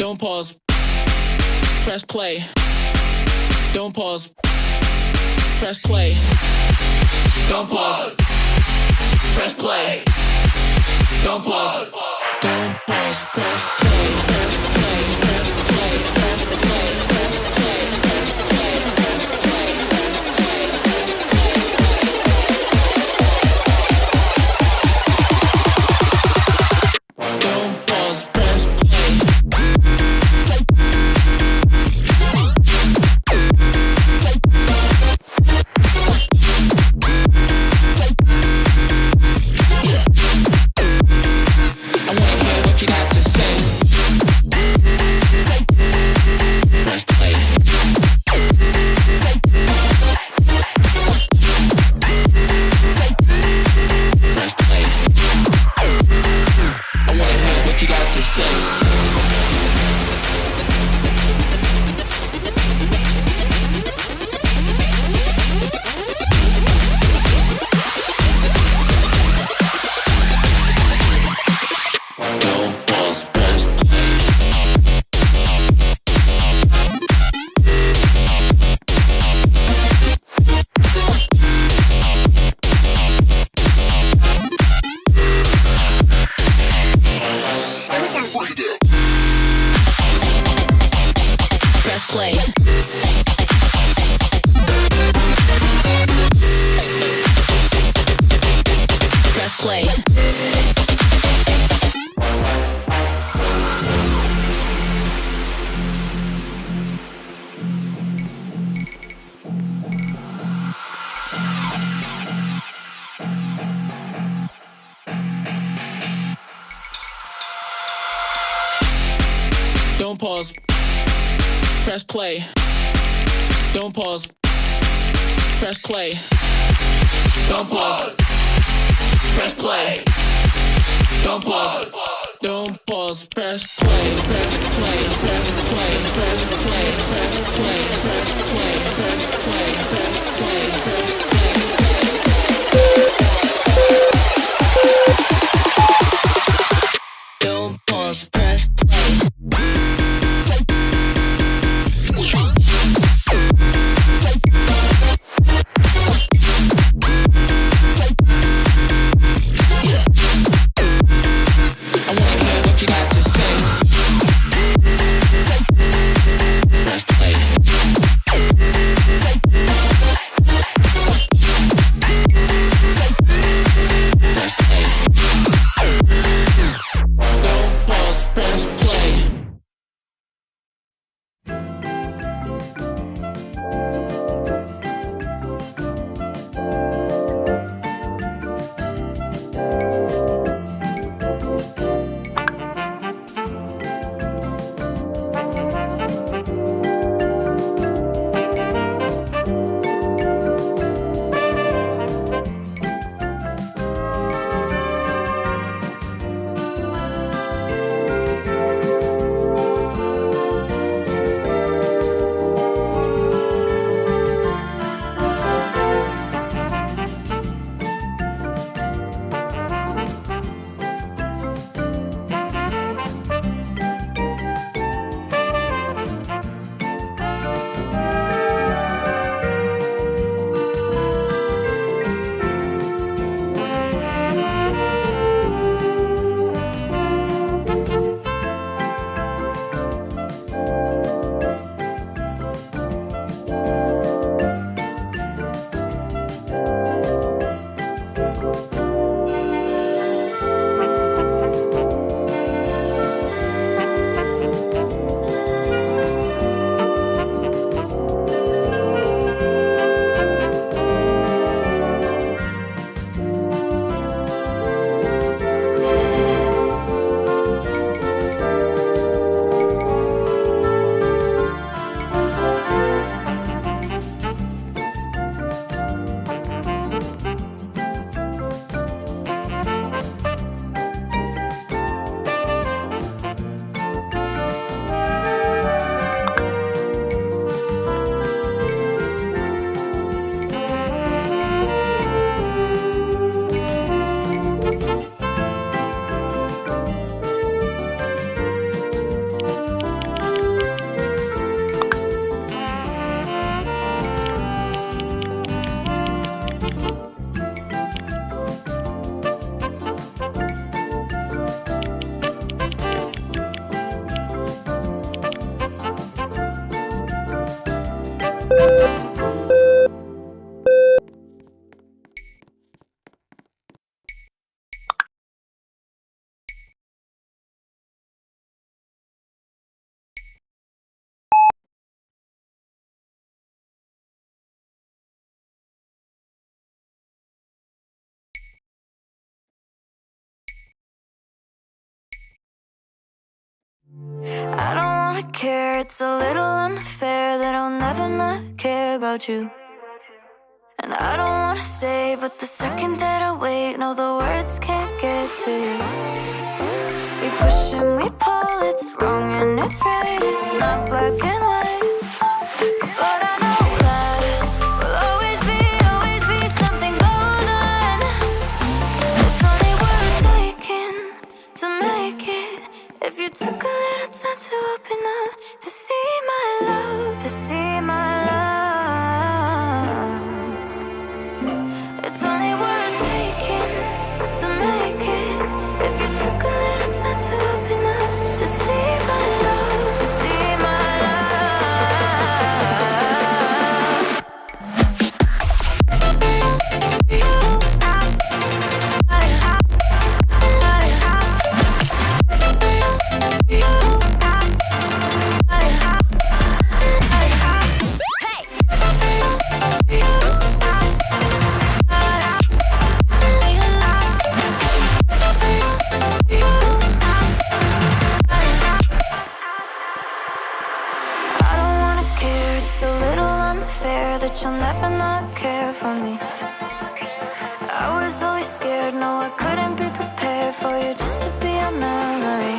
Don't pause. Press play. Don't pause. Press play. Don't pause. Press play. Don't pause. Don't pause. Press play. Press play. Press play. Press play. Press play. Press play. Press play. Press play. Don't pause. Press play. I wanna hear what you got to say. Press play. Press play. I wanna hear what you got to say. Don't pause, press play. Press play. Press play. Don't pause. Press play. Don't pause. Press play. Don't pause. Press play. Don't pause. Don't pause. Press play. Press play. Press play. Press play. Press play. Press play. Press play. Press play. Press play. Don't pause. Press play. I wanna hear what you got to say. I don't wanna care, it's a little unfair that I'll never not care about you. And I don't wanna say, but the second that I wait, no, the words can't get to you. We push and we pull, it's wrong and it's right, it's not black and white. But I know that we'll always be something golden. It's only worth taking to make it. If you took a little time to open up, to see my love, to see my love. It's only worth taking to make it. If you took a little time to open up, to see my love, to see my that you'll never not care for me. I was always scared, no, I couldn't be prepared for you just to be a memory.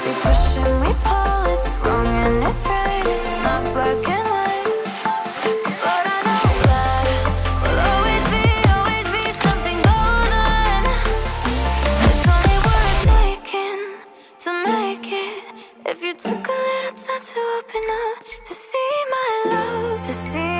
We push and we pull, it's wrong and it's right, it's not black and white. But I know that we'll always be something golden. It's only worth taking to make it. If you took a little time to open up, to see my love, to see